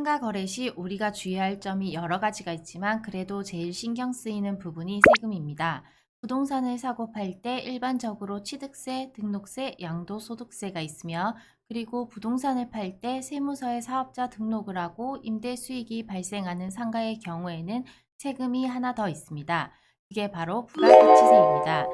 상가 거래 시 우리가 주의할 점이 여러 가지가 있지만 그래도 제일 신경 쓰이는 부분이 세금입니다. 부동산을 사고 팔 때 일반적으로 취득세, 등록세, 양도소득세가 있으며 그리고 부동산을 팔 때 세무서에 사업자 등록을 하고 임대 수익이 발생하는 상가의 경우에는 세금이 하나 더 있습니다. 그게 바로 부가가치세입니다.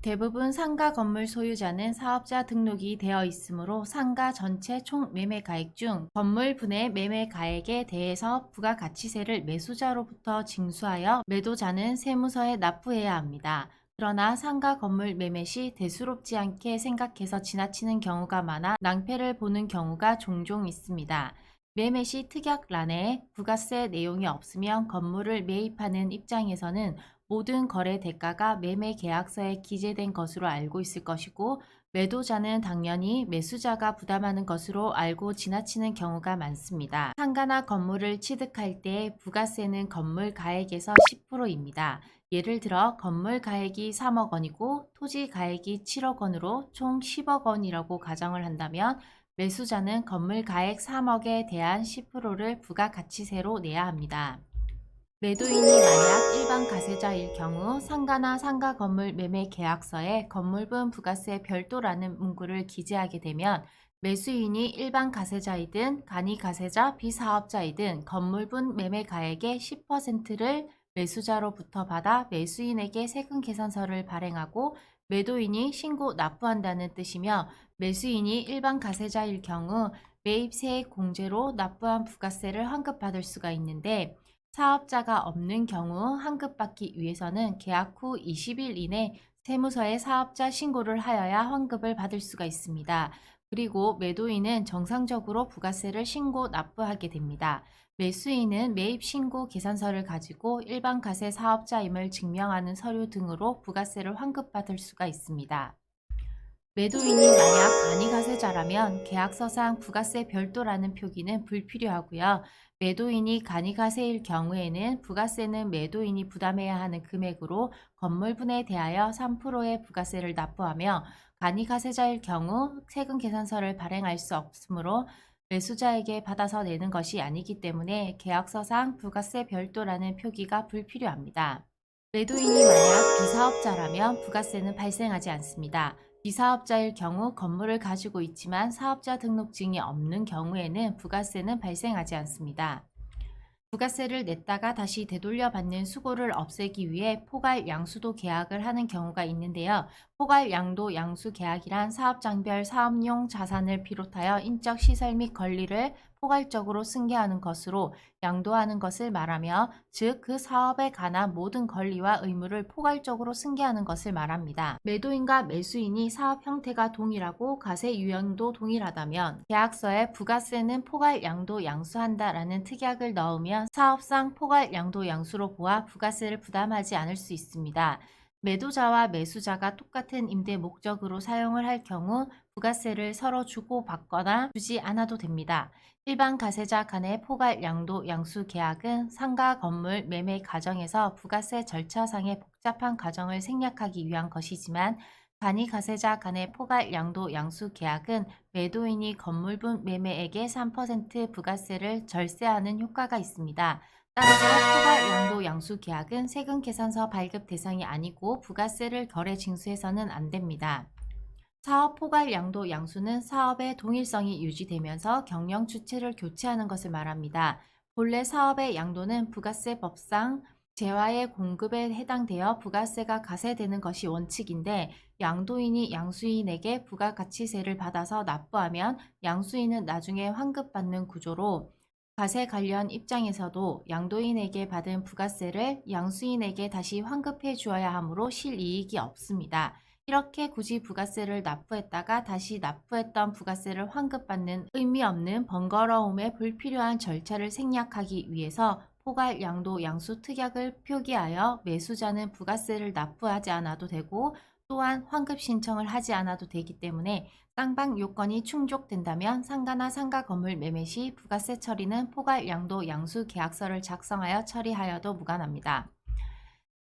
대부분 상가 건물 소유자는 사업자 등록이 되어 있으므로 상가 전체 총 매매가액 중 건물 분의 매매가액에 대해서 부가가치세를 매수자로부터 징수하여 매도자는 세무서에 납부해야 합니다. 그러나 상가 건물 매매 시 대수롭지 않게 생각해서 지나치는 경우가 많아 낭패를 보는 경우가 종종 있습니다. 매매 시 특약란에 부가세 내용이 없으면 건물을 매입하는 입장에서는 모든 거래 대가가 매매 계약서에 기재된 것으로 알고 있을 것이고 매도자는 당연히 매수자가 부담하는 것으로 알고 지나치는 경우가 많습니다. 상가나 건물을 취득할 때 부가세는 건물 가액에서 10%입니다. 예를 들어 건물 가액이 3억 원이고 토지 가액이 7억 원으로 총 10억 원이라고 가정을 한다면 매수자는 건물 가액 3억에 대한 10%를 부가가치세로 내야 합니다. 매도인이 만약 일반 가세자일 경우 상가나 상가 건물 매매 계약서에 건물분 부가세 별도라는 문구를 기재하게 되면 매수인이 일반 가세자이든 간이 가세자 비사업자이든 건물분 매매 가액의 10%를 매수자로부터 받아 매수인에게 세금 계산서를 발행하고 매도인이 신고 납부한다는 뜻이며 매수인이 일반 가세자일 경우 매입세액 공제로 납부한 부가세를 환급받을 수가 있는데 사업자가 없는 경우 환급받기 위해서는 계약 후 20일 이내 세무서에 사업자 신고를 하여야 환급을 받을 수가 있습니다. 그리고 매도인은 정상적으로 부가세를 신고 납부하게 됩니다. 매수인은 매입 신고 계산서를 가지고 일반 가세 사업자임을 증명하는 서류 등으로 부가세를 환급받을 수가 있습니다. 매도인이 만약 간이가세자라면 계약서상 부가세 별도라는 표기는 불필요하고요. 매도인이 간이가세일 경우에는 부가세는 매도인이 부담해야 하는 금액으로 건물분에 대하여 3%의 부가세를 납부하며 간이가세자일 경우 세금 계산서를 발행할 수 없으므로 매수자에게 받아서 내는 것이 아니기 때문에 계약서상 부가세 별도라는 표기가 불필요합니다. 매도인이 만약 비사업자라면 부가세는 발생하지 않습니다. 비사업자일 경우 건물을 가지고 있지만 사업자 등록증이 없는 경우에는 부가세는 발생하지 않습니다. 부가세를 냈다가 다시 되돌려 받는 수고를 없애기 위해 포괄 양수도 계약을 하는 경우가 있는데요. 포괄 양도 양수 계약이란 사업장별 사업용 자산을 비롯하여 인적 시설 및 권리를 포괄적으로 승계하는 것으로 양도하는 것을 말하며 즉 그 사업에 관한 모든 권리와 의무를 포괄적으로 승계하는 것을 말합니다. 매도인과 매수인이 사업 형태가 동일하고 가세 유형도 동일하다면 계약서에 부가세는 포괄 양도 양수한다라는 특약을 넣으면 사업상 포괄 양도 양수로 보아 부가세를 부담하지 않을 수 있습니다. 매도자와 매수자가 똑같은 임대 목적으로 사용을 할 경우 부가세를 서로 주고받거나 주지 않아도 됩니다. 일반 가세자 간의 포괄 양도 양수 계약은 상가 건물 매매 과정에서 부가세 절차상의 복잡한 과정을 생략하기 위한 것이지만 간이 가세자 간의 포괄 양도 양수 계약은 매도인이 건물분 매매액의 3% 부가세를 절세하는 효과가 있습니다. 따라서 포괄 양도 양수 계약은 세금 계산서 발급 대상이 아니고 부가세를 거래 징수해서는 안 됩니다. 사업 포괄 양도 양수는 사업의 동일성이 유지되면서 경영 주체를 교체하는 것을 말합니다. 본래 사업의 양도는 부가세법상 재화의 공급에 해당되어 부가세가 가세되는 것이 원칙인데 양도인이 양수인에게 부가가치세를 받아서 납부하면 양수인은 나중에 환급받는 구조로 가세 관련 입장에서도 양도인에게 받은 부가세를 양수인에게 다시 환급해 주어야 하므로 실이익이 없습니다. 이렇게 굳이 부가세를 납부했다가 다시 납부했던 부가세를 환급받는 의미 없는 번거로움에 불필요한 절차를 생략하기 위해서 포괄 양도 양수 특약을 표기하여 매수자는 부가세를 납부하지 않아도 되고 또한 환급 신청을 하지 않아도 되기 때문에 쌍방 요건이 충족된다면 상가나 상가 건물 매매 시 부가세 처리는 포괄 양도 양수 계약서를 작성하여 처리하여도 무관합니다.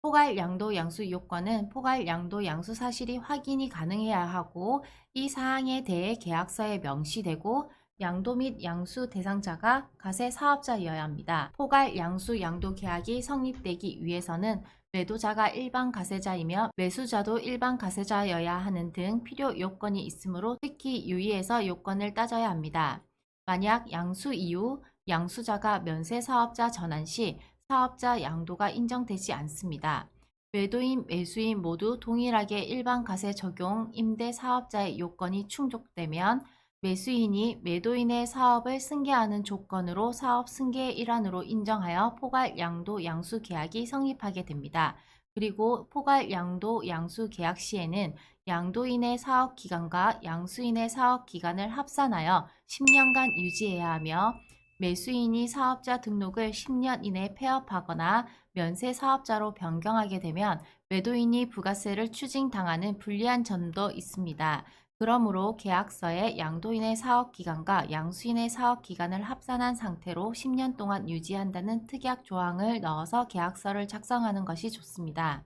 포괄 양도 양수 요건은 포괄 양도 양수 사실이 확인이 가능해야 하고 이 사항에 대해 계약서에 명시되고 양도 및 양수 대상자가 가세 사업자여야 합니다. 포괄 양수 양도 계약이 성립되기 위해서는 매도자가 일반 가세자이며 매수자도 일반 가세자여야 하는 등 필요 요건이 있으므로 특히 유의해서 요건을 따져야 합니다. 만약 양수 이후 양수자가 면세 사업자 전환 시 사업자 양도가 인정되지 않습니다. 매도인, 매수인 모두 동일하게 일반 가세 적용 임대 사업자의 요건이 충족되면 매수인이 매도인의 사업을 승계하는 조건으로 사업 승계의 일환으로 인정하여 포괄 양도 양수 계약이 성립하게 됩니다. 그리고 포괄 양도 양수 계약 시에는 양도인의 사업 기간과 양수인의 사업 기간을 합산하여 10년간 유지해야 하며 매수인이 사업자 등록을 10년 이내 폐업하거나 면세 사업자로 변경하게 되면 매도인이 부가세를 추징당하는 불리한 점도 있습니다. 그러므로 계약서에 양도인의 사업기간과 양수인의 사업기간을 합산한 상태로 10년 동안 유지한다는 특약 조항을 넣어서 계약서를 작성하는 것이 좋습니다.